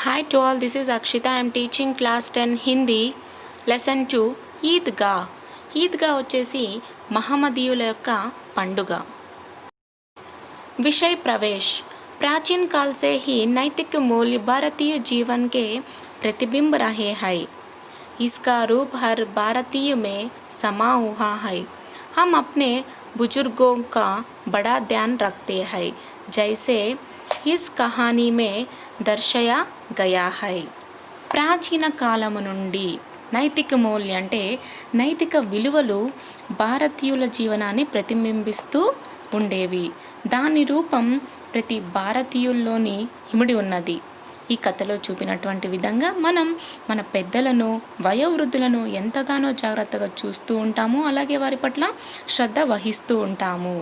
Hi to all, this is Akshita. I am teaching class 10 Hindi lesson 2 Eidgah. Eidgah వచ్చేసి మహమ్మదీయుల యొక్క పండుగ. विषय प्रवेश। प्राचीन काल से ही नैतिक मूल्य भारतीय जीवन के प्रतिबिंब रहे हैं। इसका रूप हर भारतीय में समा हुआ है। हम अपने बुजुर्गों का बड़ा ध्यान रखते हैं, जैसे इस कहानी में दर्शाया गया है। ప్రాచీన కాలము నుండి నైతిక మూల్యం అంటే నైతిక విలువలు భారతీయుల జీవనాన్ని ప్రతిబింబిస్తూ ఉండేవి. దాని రూపం ప్రతి భారతీయుల్లోని ఇమిడి ఉన్నది. ఈ కథలో చూపినటువంటి విధంగా మనం మన పెద్దలను, వయోవృద్ధులను ఎంతగానో జాగ్రత్తగా చూస్తూ ఉంటాము, అలాగే వారి పట్ల శ్రద్ధ వహిస్తూ ఉంటాము.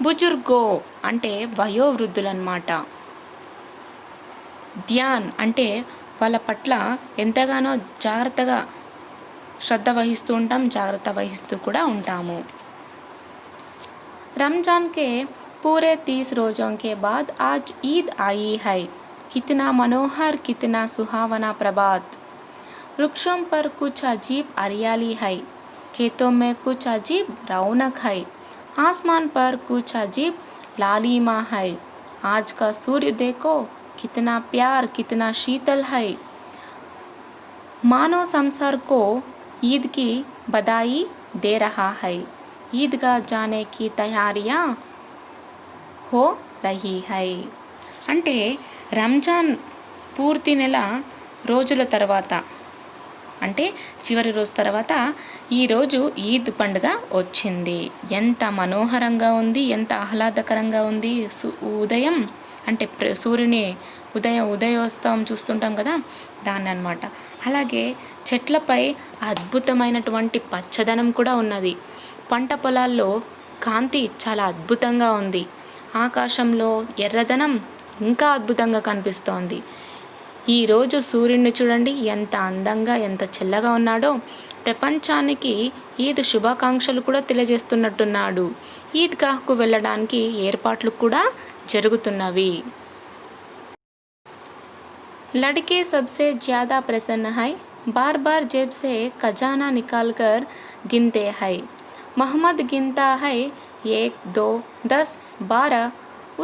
బుజుర్గో అంటే వయోవృద్ధులు అన్నమాట. ధ్యాన్ అంటే వాళ్ళ పట్ల ఎంతగానో జాగ్రత్తగా శ్రద్ధ వహిస్తూ ఉంటాం, జాగ్రత్త వహిస్తూ కూడా ఉంటాము. रमज़ान के पूरे 30 रोज़ों के बाद आज ईद आई है। कितना मनोहर, कितना सुहावना प्रभात। वृक्षों पर कुछ अजीब हरियाली है, खेतों में कुछ अजीब रौनक है, आसमान पर कुछ अजीब लालिमा है। आज का सूर्य देखो, कितना प्यार, कितना शीतल है। मानव संसार को ईद की बधाई दे रहा है। ఈద్గా జానే కి తయారియా హో రహీ హై. అంటే రంజాన్ పూర్తి నెల రోజుల తర్వాత, అంటే చివరి రోజు తర్వాత ఈరోజు ఈద్ పండుగ వచ్చింది. ఎంత మనోహరంగా ఉంది, ఎంత ఆహ్లాదకరంగా ఉంది. ఉదయం అంటే సూర్యుని ఉదయోత్సవం చూస్తుంటాం కదా, దాన్ని అన్నమాట. అలాగే చెట్లపై అద్భుతమైనటువంటి పచ్చదనం కూడా ఉన్నది. పంట పొలాల్లో కాంతి చాలా అద్భుతంగా ఉంది. ఆకాశంలో ఎర్రదనం ఇంకా అద్భుతంగా కనిపిస్తోంది. ఈరోజు సూర్యుడిని చూడండి, ఎంత అందంగా, ఎంత చల్లగా ఉన్నాడో. ప్రపంచానికి ఈద్ శుభాకాంక్షలు కూడా తెలియజేస్తున్నట్టున్నాడు. ఈద్గాహ్కు వెళ్ళడానికి ఏర్పాట్లు కూడా జరుగుతున్నవి. लड़के सबसे ज़्यादा प्रसन्न है, बार बार जेब से खजाना निकाल कर गिनते हैं. मोहम्मद गिनता है 1, 2, 10, 12.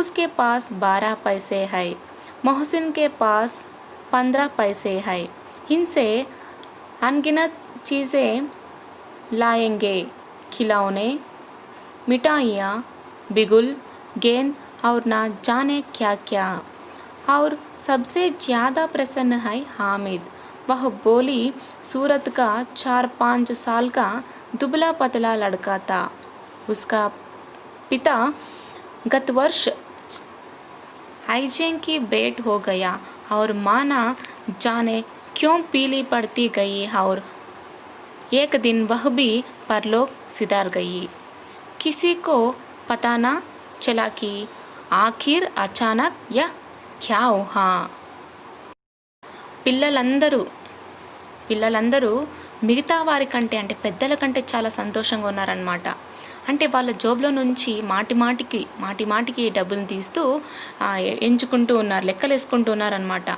उसके पास 12 पैसे है. मोहसिन के पास 15 पैसे है. इनसे अनगिनत चीज़ें लाएंगे, खिलौने, मिठाइयाँ, बिगुल, गेंद और ना जाने क्या क्या. और सबसे ज़्यादा प्रसन्न है हामिद. वह बोली सूरत का 4-5 साल का दुबला पतला लड़का था. उसका पिता गत वर्ष आईजेन की भेंट हो गया और माँ ना जाने क्यों पीली पड़ती गई और एक दिन वह भी परलोक सिधार गई. किसी को पता ना चला कि आखिर अचानक यह क्या हुआ. పిల్లలందరూ మిగతా వారి కంటే, అంటే పెద్దల కంటే చాలా సంతోషంగా ఉన్నారనమాట. అంటే వాళ్ళ జోబులో నుంచి మాటి మాటికి డబ్బులు తీస్తూ ఎంచుకుంటూ ఉన్నారు, లెక్కలేసుకుంటూ ఉన్నారనమాట.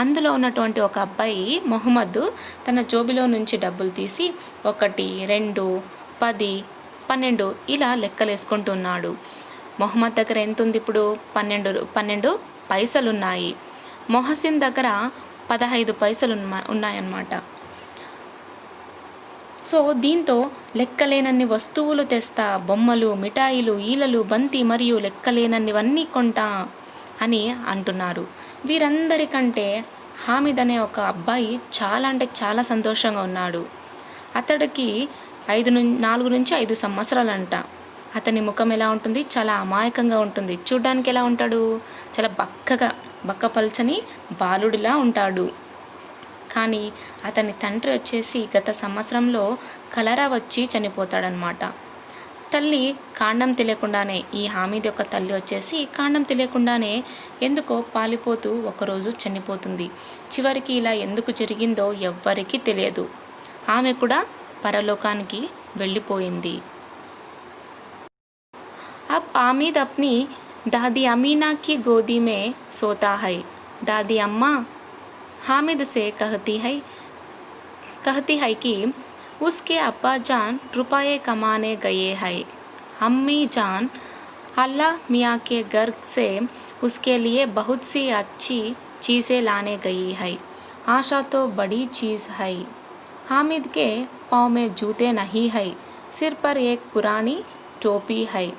అందులో ఉన్నటువంటి ఒక అబ్బాయి మొహమ్మద్ తన జోబులో నుంచి డబ్బులు తీసి 1, 2, 10, 12 ఇలా లెక్కలేసుకుంటున్నాడు. మొహమ్మద్ దగ్గర ఎంత ఉంది ఇప్పుడు? 12 పైసలున్నాయి. మొహసిన్ దగ్గర 15 పైసలు ఉన్నాయన్నమాట. సో దీంతో లెక్కలేనన్ని వస్తువులు తెస్తా, బొమ్మలు, మిఠాయిలు, ఈలలు, బంతి మరియు లెక్కలేనన్నివన్నీ కొంటా అని అంటున్నారు. వీరందరికంటే హామిద్ అనే ఒక అబ్బాయి చాలా అంటే చాలా సంతోషంగా ఉన్నాడు. అతడికి 4 నుంచి 5 సంవత్సరాలంట. అతని ముఖం ఎలా ఉంటుంది? చాలా అమాయకంగా ఉంటుంది. చూడ్డానికి ఎలా ఉంటాడు? చాలా బక్కపల్చని బాలుడిలా ఉంటాడు. కానీ అతని తండ్రి వచ్చేసి గత సంవత్సరంలో కలరా వచ్చి చనిపోతాడనమాట. తల్లి కాండం తెలియకుండానే, ఈ హామీద్ యొక్క తల్లి వచ్చేసి కాండం తెలియకుండానే ఎందుకో పాలిపోతూ ఒకరోజు చనిపోతుంది. చివరికి ఇలా ఎందుకు జరిగిందో ఎవ్వరికీ తెలియదు. ఆమె కూడా పరలోకానికి వెళ్ళిపోయింది. अब आमिद अपनी दादी अमीना की गोदी में सोता है. दादी अम्मा हामिद से कहती है कि उसके अब्बा जान रुपये कमाने गए हैं। अम्मी जान अल्लाह मियाँ के घर से उसके लिए बहुत सी अच्छी चीज़ें लाने गई है। आशा तो बड़ी चीज़ है। हामिद के पाँव में जूते नहीं है, सिर पर एक पुरानी टोपी है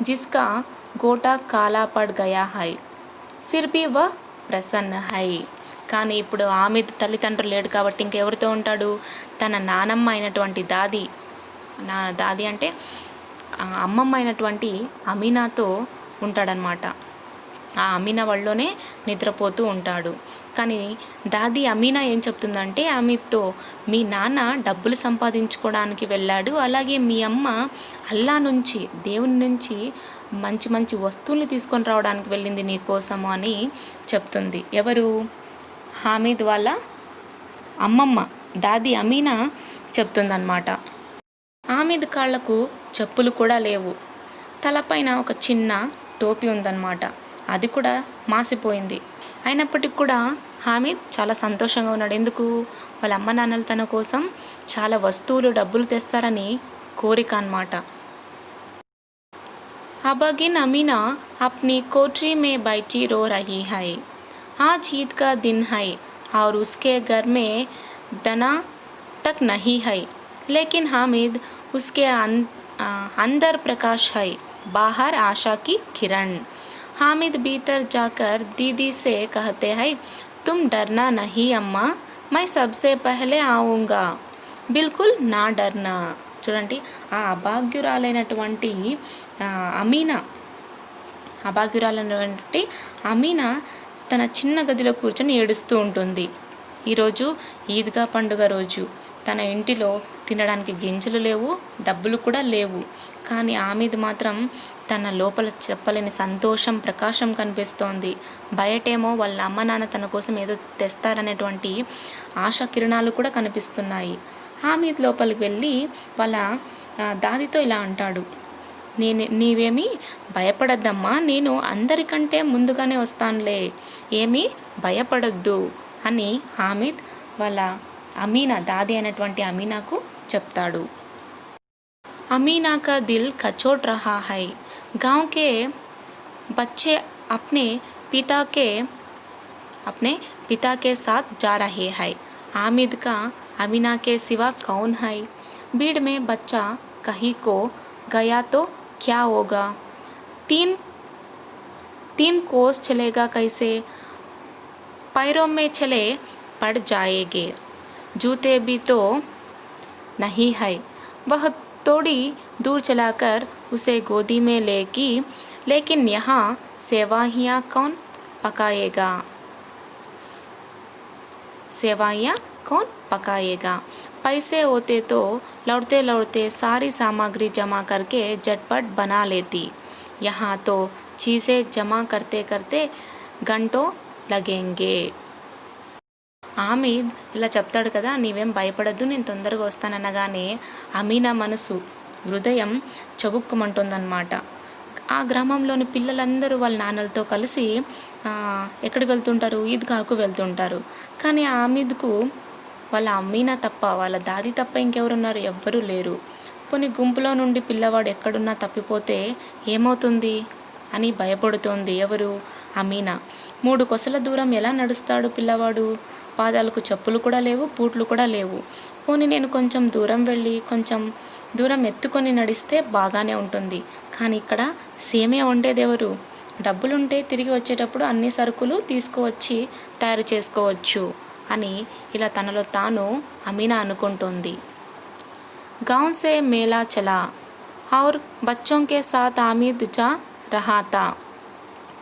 जिसका गोटा काला पड़ गया है। फिर भी वह ప్రసన్న హై. కానీ ఇప్పుడు ఆమెద్ తల్లిదండ్రులు లేడు కాబట్టి ఇంకెవరితో ఉంటాడు? తన నానమ్మ అయినటువంటి దాది అంటే అమ్మమ్మ అయినటువంటి అమీనాతో ఉంటాడనమాట. ఆ అమీనా వాళ్ళలోనే నిద్రపోతూ ఉంటాడు. కానీ దాది అమీనా ఏం చెప్తుందంటే ఆమెతో, మీ నాన్న డబ్బులు సంపాదించుకోవడానికి వెళ్ళాడు, అలాగే మీ అమ్మ అల్లా నుంచి, దేవుని నుంచి మంచి మంచి వస్తువుల్ని తీసుకొని రావడానికి వెళ్ళింది నీ కోసము అని చెప్తుంది. ఎవరు? హామిద్ వాళ్ళ అమ్మమ్మ దాది అమీనా చెప్తుందన్నమాట. హామిద్ కాళ్లకు చెప్పులు కూడా లేవు. తలపైన ఒక చిన్న టోపీ ఉందన్నమాట. అది కూడా మాసిపోయింది. అయినప్పటికీ కూడా హామిద్ చాలా సంతోషంగా ఉన్నాడు. ఎందుకు? వాళ్ళ అమ్మ నాన్నలు తన కోసం చాలా వస్తువులు, డబ్బులు తెస్తారని కోరిక అన్నమాట. अबगिन अमीना अपनी कोठरी में बैठी रो रही है. आज ईद का दिन है और उसके घर में दना तक नहीं है, लेकिन हामिद उसके अंदर प्रकाश है, बाहर आशा की किरण. हामिद भीतर जाकर दीदी से कहते हैं, तुम डरना नहीं अम्मा, मैं सबसे पहले आऊँगा, बिल्कुल ना डरना. చూడండి, ఆ అభాగ్యురాలైనటువంటి అమీనా తన చిన్న గదిలో కూర్చొని ఏడుస్తూ ఉంటుంది. ఈరోజు ఈద్గా పండుగ రోజు. తన ఇంటిలో తినడానికి గింజలు లేవు, డబ్బులు కూడా లేవు. కానీ ఆమెది మాత్రం తన లోపల చెప్పలేని సంతోషం, ప్రకాశం కనిపిస్తోంది. బయటేమో వాళ్ళ అమ్మ నాన్న తన కోసం ఏదో తెస్తారనేటువంటి ఆశా కిరణాలు కూడా కనిపిస్తున్నాయి. హామిద్ లోపలికి వెళ్ళి వాళ్ళ దాదితో ఇలా అంటాడు, నీవేమీ భయపడద్దమ్మా, నేను అందరికంటే ముందుగానే వస్తానులే, ఏమీ భయపడద్దు అని హామిద్ వాళ్ళ దాది అయినటువంటి అమీనాకు చెప్తాడు. अमीना का दिल कचोट रहा है. गांव के बच्चे अपने पिता के साथ जा रहे हैं. हामिद का अमीना के सिवा कौन है? भीड़ में बच्चा कहीं को गया तो क्या होगा? तीन कोस चलेगा कैसे? पैरों में चले पड़ जाएंगे. जूते भी तो नहीं है. वह थोड़ी दूर चलाकर उसे गोदी में लेगी, लेकिन यहाँ सेवइयाँ कौन पकाएगा? पैसे होते तो लौटते लौटते सारी सामग्री जमा करके झटपट बना लेती. यहाँ तो चीज़ें जमा करते करते घंटों लगेंगे. హామిద్ ఇలా చెప్తాడు కదా, నీవేం భయపడద్దు, నేను తొందరగా వస్తాననగానే అమీనా మనసు, హృదయం చబుక్కుమంటుందన్నమాట. ఆ గ్రామంలోని పిల్లలందరూ వాళ్ళ నాన్నలతో కలిసి ఎక్కడికి వెళ్తుంటారు? ఈద్గాకు వెళ్తుంటారు. కానీ హామిద్కు వాళ్ళ అమీనా తప్ప, వాళ్ళ దాది తప్ప ఇంకెవరున్నారు? ఎవ్వరూ లేరు. పోనీ గుంపులో నుండి పిల్లవాడు ఎక్కడున్నా తప్పిపోతే ఏమవుతుంది అని భయపడుతోంది. ఎవరు? అమీనా. 3 కొసల దూరం ఎలా నడుస్తాడు పిల్లవాడు? పాదాలకు చెప్పులు కూడా లేవు, బూట్లు కూడా లేవు. పోనీ నేను కొంచెం దూరం వెళ్ళి కొంచెం దూరం ఎత్తుకొని నడిస్తే బాగానే ఉంటుంది. కానీ ఇక్కడ సేమియా వండేదెవరు? డబ్బులుంటే తిరిగి వచ్చేటప్పుడు అన్ని సరుకులు తీసుకువచ్చి తయారు చేసుకోవచ్చు అని ఇలా తనలో తాను అమీనా అనుకుంటోంది. गांव से मेला चला और बच्चों के साथ हामिद जा रहा था.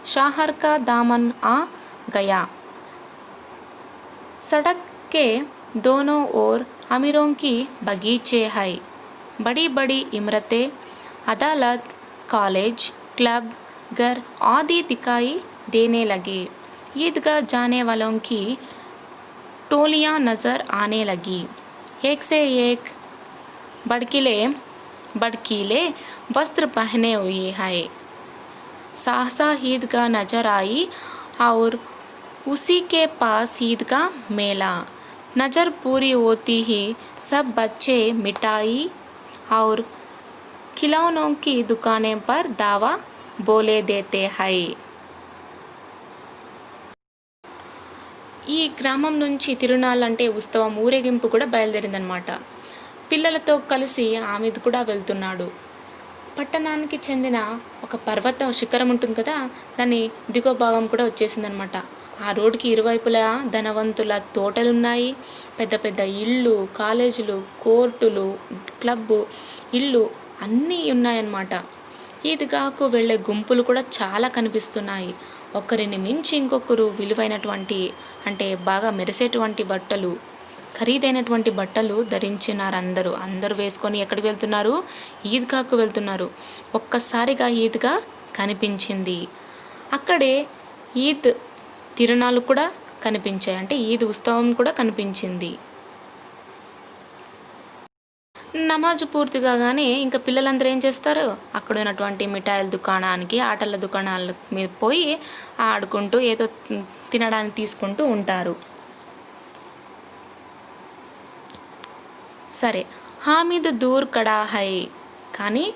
शहर का दामन आ गया. सड़क के दोनों ओर अमीरों की बगीचे हैं. बड़ी बड़ी इमारतें, अदालत, कॉलेज, क्लब, घर आदि दिखाई देने लगे. ईदगाह जाने वालों की टोलियां नज़र आने लगी. एक से एक भड़कीले वस्त्र पहने हुए हैं. सहसा ईदगाह नजर आई और उसी के पास ईद का मेला, नज़र पूरी होती ही सब बच्चे मिठाई और खिलौनों की दुकानें पर दावा बोले देते हैं. ఈ గ్రామం నుంచి తిరునాళ్ళు అంటే ఉత్సవం ఊరేగింపు కూడా బయలుదేరిందనమాట. పిల్లలతో కలిసి ఆమెద్ కూడా వెళ్తున్నాడు. పట్టణానికి చెందిన ఒక పర్వతం శిఖరం ఉంటుంది కదా, దాని దిగువ భాగం కూడా వచ్చేసిందనమాట. ఆ రోడ్డుకి ఇరువైపులా ధనవంతుల తోటలున్నాయి, పెద్ద పెద్ద ఇళ్ళు, కాలేజీలు, కోర్టులు, క్లబ్బు ఇళ్ళు అన్నీ ఉన్నాయన్నమాట. ఈద్గాకు వెళ్ళే గుంపులు కూడా చాలా కనిపిస్తున్నాయి. ఒకరిని మించి ఇంకొకరు విలువైనటువంటి అంటే బాగా మెరిసేటువంటి బట్టలు, ఖరీదైనటువంటి బట్టలు ధరించినారు. అందరూ వేసుకొని ఎక్కడికి వెళ్తున్నారు? ఈద్గాకు వెళ్తున్నారు. ఒక్కసారిగా ఈద్గా కనిపించింది. అక్కడే ఈద్ తిరునాళ్ళు కూడా కనిపించాయి, అంటే ఈద్ ఉత్సవం కూడా కనిపించింది. నమాజు పూర్తి కాగానే ఇంకా పిల్లలందరూ ఏం చేస్తారు? అక్కడ ఉన్నటువంటి మిఠాయిల దుకాణానికి, ఆటల దుకాణాల మీద పోయి ఆడుకుంటూ ఏదో తినడానికి తీసుకుంటూ ఉంటారు. సరే, హామిద్ దూర్ కడా హై, కానీ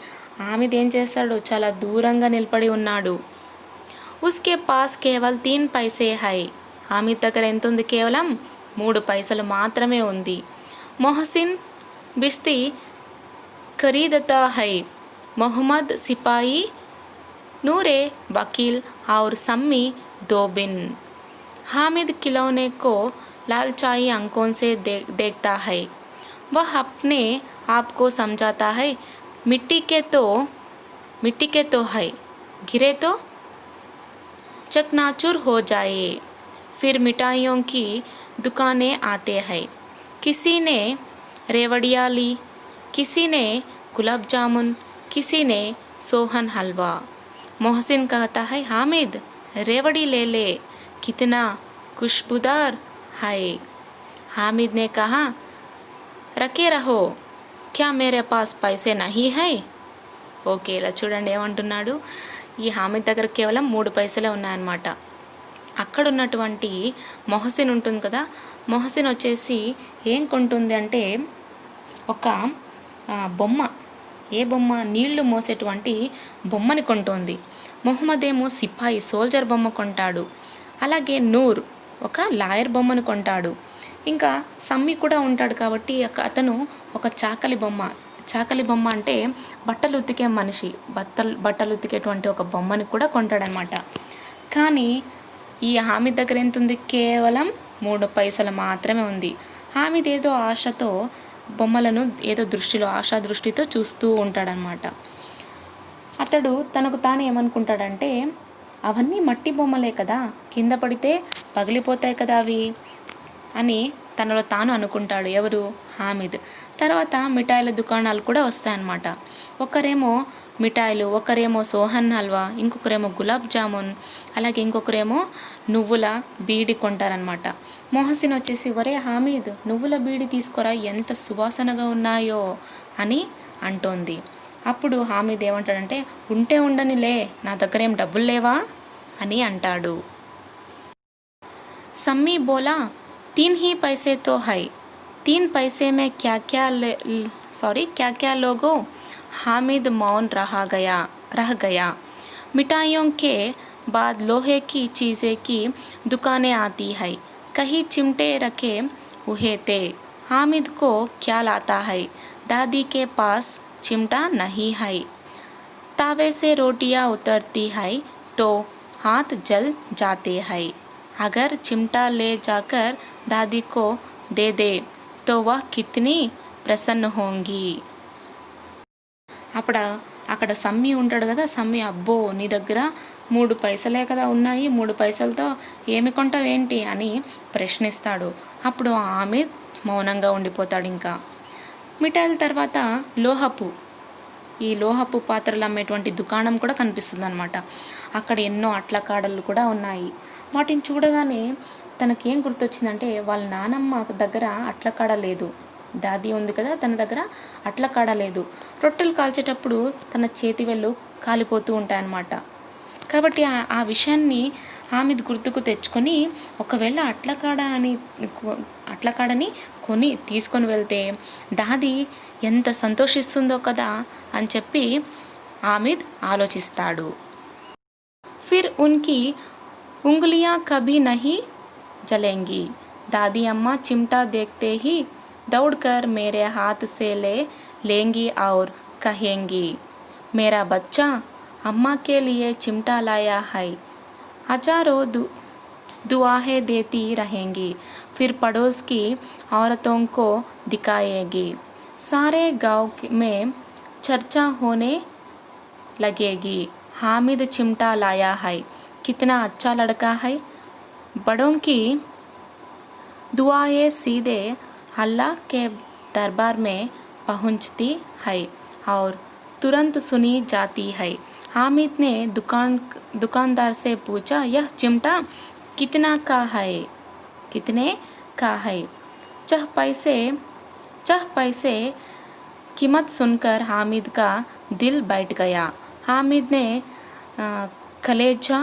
హామిద్ ఏం చేస్తాడు? చాలా దూరంగా నిలబడి ఉన్నాడు. ఉస్కే పాస్ కేవల్ 3 పైసే హై, హామిద్ దగ్గర ఎంత ఉంది? కేవలం 3 పైసలు మాత్రమే ఉంది. మొహసిన్ बिस्ती खरीदता है, मोहम्मद सिपाही, नूरे वकील और सम्मी 2 बिन. हामिद खिलौने को लालचाई आंखों से देखता है. वह अपने आप को समझाता है, मिट्टी के तो है, गिरे तो चकनाचूर हो जाए. फिर मिठाइयों की दुकानें आते हैं. किसी ने रेवड़िया ली, किसी ने गुलाब जामुन, किसी ने सोहन हलवा. मोहसिन कहता है, हामिद रेवड़ी ले ले, कितना खुशबूदार है. हामिद ने कहा, रखे रहो, क्या मेरे पास पैसे नहीं है. ఓకే, ఇలా చూడండి ఏమంటున్నాడు. ఈ హామిద్ దగ్గర కేవలం 3 పైసలే ఉన్నాయన్నమాట. అక్కడ ఉన్నటువంటి మొహసిన్ ఉంటుంది కదా, మొహసిన్ వచ్చేసి ఏం కొంటుంది అంటే ఒక బొమ్మ. ఏ బొమ్మ? నీళ్లు మోసేటువంటి బొమ్మని కొంటుంది. మొహమ్మద్ ఏమో సిపాయి, సోల్జర్ బొమ్మ కొంటాడు. అలాగే నూర్ ఒక లాయర్ బొమ్మను కొంటాడు. ఇంకా సమ్మి కూడా ఉంటాడు కాబట్టి అతను ఒక చాకలి బొమ్మ అంటే బట్టలు ఉతికే మనిషి, బట్టలు ఉతికేటువంటి ఒక బొమ్మని కూడా కొంటాడనమాట. కానీ ఈ హామిద్ దగ్గర ఎంత ఉంది? కేవలం 3 పైసలు మాత్రమే ఉంది. హామిద్ ఏదో ఆశతో బొమ్మలను ఏదో ఆశా దృష్టితో చూస్తూ ఉంటాడనమాట. అతడు తనకు తాను ఏమనుకుంటాడంటే, అవన్నీ మట్టి బొమ్మలే కదా, కింద పడితే పగిలిపోతాయి కదా అవి అని తనలో తాను అనుకుంటాడు. ఎవరు? హామిద్. తర్వాత మిఠాయిల దుకాణాలు కూడా వస్తాయన్నమాట. ఒకరేమో మిఠాయిలు, ఒకరేమో సోహన్ హల్వా, ఇంకొకరేమో గులాబ్ జామున్, అలాగే ఇంకొకరేమో నువ్వుల బీడి కొంటారనమాట. మొహసిన్ వచ్చేసి, వరే హామిద్ నువ్వుల బీడి తీసుకోరా, ఎంత సువాసనగా ఉన్నాయో అని అంటోంది. అప్పుడు హామిద్ ఏమంటాడంటే, ఉంటే ఉండనిలే, నా దగ్గర ఏం డబ్బులు లేవా అని అంటాడు. సమ్మీ బోలా, 3 ही पैसे तो है, 3 पैसे में क्या क्या लोगो. हामिद मौन रह गया. मिठाइयों के बाद लोहे की चीज़ें की दुकानें आती है, कहीं चिमटे रखे हुए थे. हामिद को ख्याल आता है, दादी के पास चिमटा नहीं है. तावे से रोटियां उतरती है तो हाथ जल जाते हैं. अगर चिमटा ले जाकर दादी को दे दे तो वह कितनी प्रसन्न होंगी. అక్కడ సమ్మి ఉంటాడు కదా, సమ్మి, అబ్బో నీ దగ్గర 3 పైసలే కదా ఉన్నాయి, 3 పైసలతో ఏమి కొంటావు ఏంటి అని ప్రశ్నిస్తాడు. అప్పుడు హామిద్ మౌనంగా ఉండిపోతాడు. ఇంకా మిఠాయిల తర్వాత ఈ లోహపు పాత్రలు అమ్మేటువంటి దుకాణం కూడా కనిపిస్తుంది అనమాట. అక్కడ ఎన్నో అట్ల కాడలు కూడా ఉన్నాయి. వాటిని చూడగానే తనకేం గుర్తొచ్చిందంటే, వాళ్ళ నానమ్మ దగ్గర అట్ల కాడ లేదు, దాది ఉంది కదా తన దగ్గర అట్ల కాడ లేదు. రొట్టెలు కాల్చేటప్పుడు తన చేతి వేళ్ళు కాలిపోతూ ఉంటాయన్నమాట. కాబట్టి ఆ విషయాన్ని హామిద్ గుర్తుకు తెచ్చుకొని ఒకవేళ అట్లకాడని కొని తీసుకొని వెళ్తే దాది ఎంత సంతోషిస్తుందో కదా అని చెప్పి హామిద్ ఆలోచిస్తాడు. फिर उनकी उंगलियां कभी नहीं जलेंगी. दादी अम्मा चिमटा देखते ही दौड़कर मेरे हाथ से ले लेंगी और कहेंगी, मेरा बच्चा अम्मा के लिए चिमटा लाया है. हजारों दुआएं देती रहेंगी. फिर पड़ोस की औरतों को दिखाएगी. सारे गांव में चर्चा होने लगेगी. हामिद चिमटा लाया है, कितना अच्छा लड़का है. बड़ों की दुआएं सीधे अल्लाह के दरबार में पहुंचती है और तुरंत सुनी जाती है. हामिद ने दुकानदार से पूछा, यह चिमटा कितना का है? कितने का है? चह पैसे कीमत सुनकर हामिद का दिल बैठ गया. हामिद ने कलेजा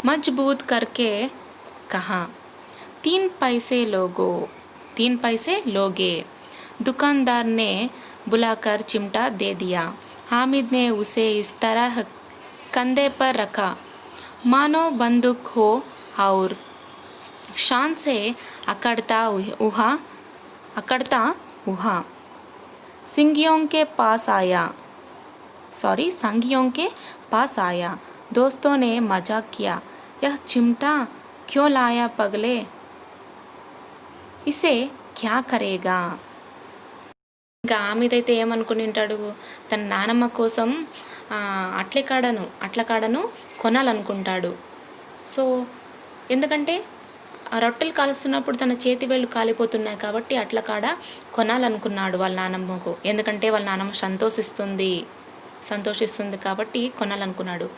मजबूत करके कहा, 3 पैसे लोगे. दुकानदार ने बुलाकर चिमटा दे दिया. हामिद ने उसे इस तरह कंधे पर रखा मानो बंदूक हो और शान से अकड़ता हुआ संगियों के पास आया. दोस्तों ने मजाक किया, यह चिमटा क्यों लाया पगले, इसे क्या करेगा. ఇంకా ఆమెదైతే ఏమనుకుని ఉంటాడు, తన నానమ్మ కోసం అట్లకాడను కొనాలనుకుంటాడు. సో ఎందుకంటే రొట్టెలు కాలుస్తున్నప్పుడు తన చేతి వేళ్ళు కాలిపోతున్నాయి కాబట్టి అట్లకాడ కొనాలనుకున్నాడు వాళ్ళ నానమ్మకు. ఎందుకంటే వాళ్ళ నానమ్మ సంతోషిస్తుంది కాబట్టి కొనాలనుకున్నాడు.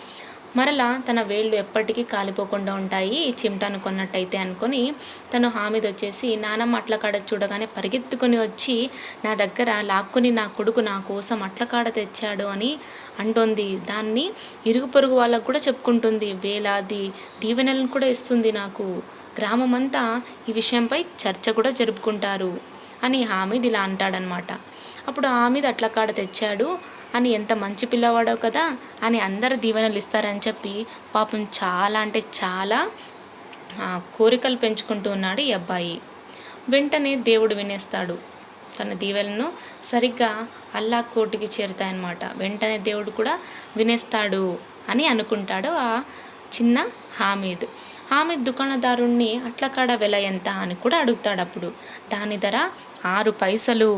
మరలా తన వేళ్ళు ఎప్పటికీ కాలిపోకుండా ఉంటాయి ఈ చిమ్టాను కొన్నట్టయితే అనుకొని తను హామిద్ వచ్చేసి నానమ్మ అట్లకాడ చూడగానే పరిగెత్తుకొని వచ్చి నా దగ్గర లాక్కొని నా కొడుకు నా కోసం అట్లకాడ తెచ్చాడు అని అంటోంది. దాన్ని ఇరుగు పొరుగు వాళ్ళకు కూడా చెప్పుకుంటుంది. వేలాది దీవెనలను కూడా ఇస్తుంది నాకు. గ్రామమంతా ఈ విషయంపై చర్చ కూడా జరుపుకుంటారు అని హామిద్ ఇలా అంటాడనమాట. అప్పుడు హామిద్ అట్లకాడ తెచ్చాడు అని ఎంత మంచి పిల్లవాడో కదా అని అందరు దీవెనలు ఇస్తారని చెప్పి పాపం చాలా అంటే చాలా కోరికలు పెంచుకుంటూ ఉన్నాడు ఈ అబ్బాయి. వెంటనే దేవుడు వినేస్తాడు. తన దీవెనలను సరిగ్గా అల్లా కోటికి చేరుతాయన్నమాట. వెంటనే దేవుడు కూడా వినేస్తాడు అని అనుకుంటాడు ఆ చిన్న హామిద్. దుకాణదారుణ్ణి అట్లకాడ వెల ఎంత అని కూడా అడుగుతాడు. అప్పుడు దాని ధర 6 పైసలు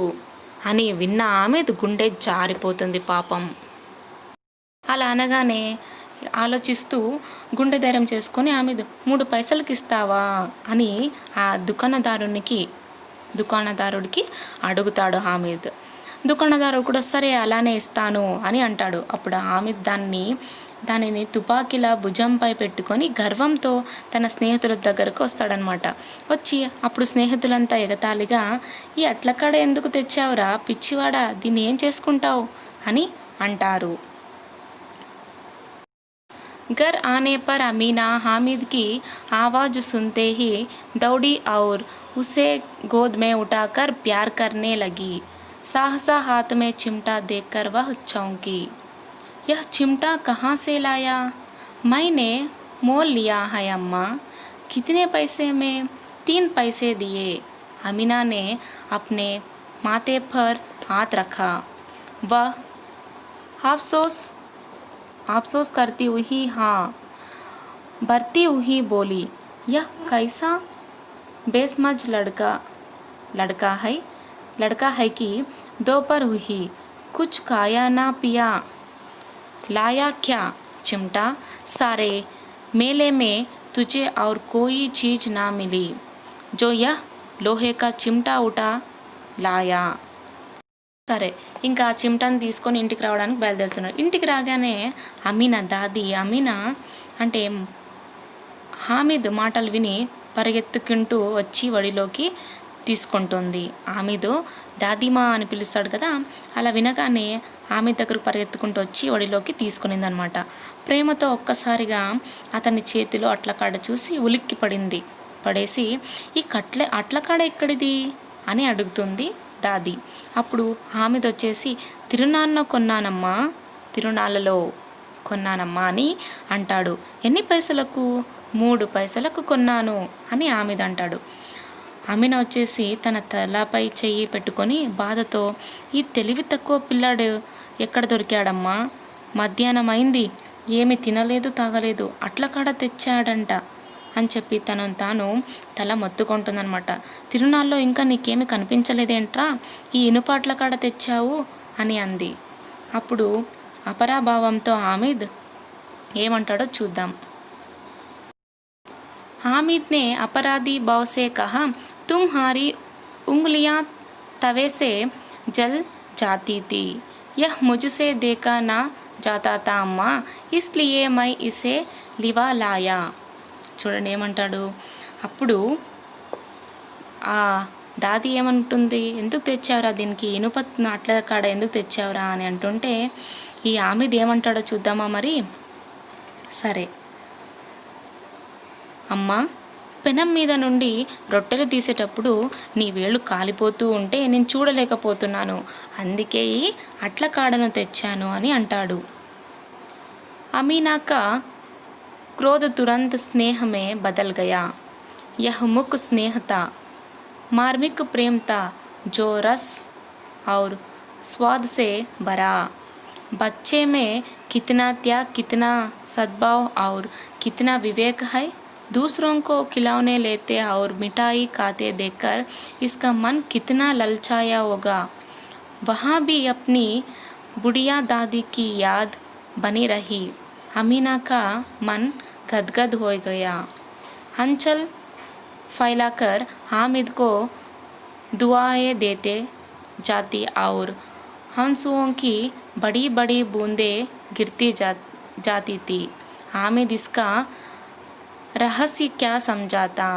అని విన్న హామిద్ గుండె జారిపోతుంది పాపం. అలా అనగానే ఆలోచిస్తూ గుండె ధైర్యం చేసుకొని హామిద్ 3 పైసలకి ఇస్తావా అని ఆ దుకాణదారుడికి అడుగుతాడు హామిద్. దుకాణదారుడు కూడా సరే అలానే ఇస్తాను అని అంటాడు. అప్పుడు హామిద్ దానిని తుపాకీలా భుజంపై పెట్టుకొని గర్వంతో తన స్నేహితుల దగ్గరకు వస్తాడనమాట. వచ్చి అప్పుడు స్నేహితులంతా ఎగతాళిగా, ఈ అట్లకాడ ఎందుకు తెచ్చావురా పిచ్చివాడా, దీన్ని ఏం చేసుకుంటావు అని అంటారు. घर आने पर अमीना हामिद की आवाज़ सुनते ही दौड़ी और उसे गोद में उठाकर प्यार करने लगी. सहसा हाथ में चिमटा देखकर वह चौंकी. यह चिमटा कहाँ से लाया? मैंने मोल लिया है अम्मा. कितने पैसे में? 3 पैसे दिए. अमीना ने अपने माथे पर हाथ रखा. वह अफसोस करती हुई भरती हुई बोली, यह कैसा बेसमझ लड़का है कि दोपहर हुई कुछ खाया ना पिया, लाया क्या चिमटा? सारे मेले में तुझे और कोई चीज़ ना मिली जो यह लोहे का चिमटा उठा लाया. సరే ఇంకా ఆ చిమ్టాను తీసుకొని ఇంటికి రావడానికి బయలుదేరుతున్నాడు. ఇంటికి రాగానే అమీనా అంటే హామిద్ మాటలు విని పరిగెత్తుకుంటూ వచ్చి వడిలోకి తీసుకుంటుంది. ఆమెదో దాదీమా అని పిలుస్తాడు కదా, అలా వినగానే ఆమె దగ్గరకు పరిగెత్తుకుంటూ వచ్చి ఒడిలోకి తీసుకునిందనమాట. ప్రేమతో ఒక్కసారిగా అతని చేతిలో అట్లకాడ చూసి ఉలిక్కి పడేసి, ఈ అట్లకాడ ఎక్కడిది అని అడుగుతుంది దాది. అప్పుడు ఆమెదొచ్చేసి, తిరునాళ్ళలో కొన్నానమ్మా అని అంటాడు. ఎన్ని పైసలకు? 3 పైసలకు కొన్నాను అని ఆమెదంటాడు. ఆమెన వచ్చేసి తన తలపై చెయ్యి పెట్టుకొని బాధతో, ఈ తెలివి తక్కువ పిల్లాడు ఎక్కడ దొరికాడమ్మా? మధ్యాహ్నం అయింది, ఏమి తినలేదు తాగలేదు, అట్లకాడ తెచ్చాడంట అని చెప్పి తనను తాను తల మొత్తుకుంటుందన్నమాట. తిరునాళ్ళలో ఇంకా నీకేమి కనిపించలేదేంట్రా, ఈ ఇనుపాట్ల కాడ తెచ్చావు అని అంది. అప్పుడు అపరాభావంతో हामिद ఏమంటాడో చూద్దాం. हामिद ने अपराधी भाव से कहा, तुम्हारी उंगलियां तवे से जल जाती थी, यह मुझसे देखा ना जाता था अम्मा, इसलिए मैं इसे लिवा लाया. చూడండి ఏమంటాడు. అప్పుడు ఆ దాది ఏమంటుంది, ఎందుకు తెచ్చావురా దీనికి ఇనుప అట్ల కాడ ఎందుకు తెచ్చావురా అని అంటుంటే ఈ ఆమెది ఏమంటాడో చూద్దామా మరి. సరే అమ్మా, పెనం మీద నుండి రొట్టెలు తీసేటప్పుడు నీ వేళ్ళు కాలిపోతూ ఉంటే నేను చూడలేకపోతున్నాను, అందుకే ఈ అట్ల కాడను తెచ్చాను అని అంటాడు. अमीना का क्रोध तुरंत स्नेह में बदल गया. यह मुख स्नेह था, मार्मिक प्रेम था, जो रस और स्वाद से भरा. बच्चे में कितना त्याग, कितना सद्भाव और कितना विवेक है. दूसरों को खिलौने लेते और मिठाई खाते देखकर इसका मन कितना ललचाया होगा. वहाँ भी अपनी बुढ़िया दादी की याद बनी रही. अमीना का मन गदगद हो गया. अंचल फैलाकर हामिद को दुआएं देते जाती और आंसुओं की बड़ी बड़ी बूंदें गिरती जाती थी. हामिद इसका రహస్య క్యా సంజాతా.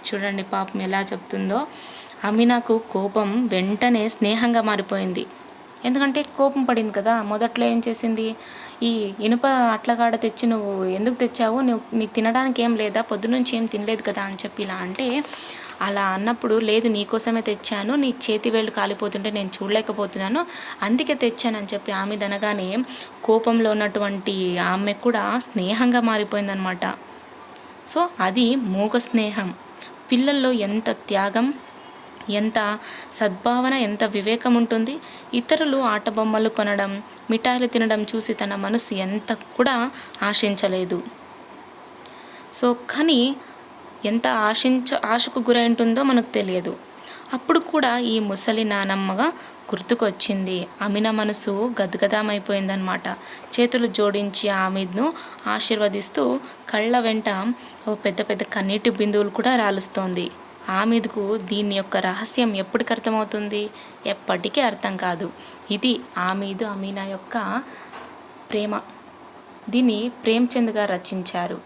చూడండి పాపం ఎలా చెప్తుందో. అమీనాకు కోపం వెంటనే స్నేహంగా మారిపోయింది. ఎందుకంటే కోపం పడింది కదా. మొదట్లో ఏం చేసింది, ఈ ఇనుప అట్లకాడ తెచ్చి నువ్వు ఎందుకు తెచ్చావు, నీకు తినడానికి ఏం లేదా, పొద్దునుంచి ఏం తినలేదు కదా అని చెప్పి ఇలా అంటే, అలా అన్నప్పుడు లేదు నీకోసమే తెచ్చాను, నీ చేతి వేళ్ళు కాలిపోతుంటే నేను చూడలేకపోతున్నాను, అందుకే తెచ్చానని చెప్పి ఆమె అనగానే కోపంలో ఉన్నటువంటి ఆమె కూడా స్నేహంగా మారిపోయిందనమాట. సో అది మూగ స్నేహం. పిల్లల్లో ఎంత త్యాగం, ఎంత సద్భావన, ఎంత వివేకం ఉంటుంది. ఇతరులు ఆట బొమ్మలు కొనడం, మిఠాయిలు తినడం చూసి తన మనసు ఎంత కూడా ఆశించలేదు. సో కానీ ఎంత ఆశకు గురై ఉంటుందో మనకు తెలియదు. అప్పుడు కూడా ఈ ముసలి నానమ్మగా గుర్తుకొచ్చింది. అమిన మనసు గద్గదమైపోయిందనమాట. చేతులు జోడించి ఆమెను ఆశీర్వదిస్తూ కళ్ళ వెంట ఓ పెద్ద పెద్ద కన్నీటి బిందువులు కూడా రాలుస్తోంది. ఆమెకు దీని యొక్క రహస్యం ఎప్పటికి అర్థమవుతుంది, ఎప్పటికీ అర్థం కాదు. ఇది అమీనా యొక్క ప్రేమ. దీన్ని ప్రేమ్చంద్ గారు రచించారు.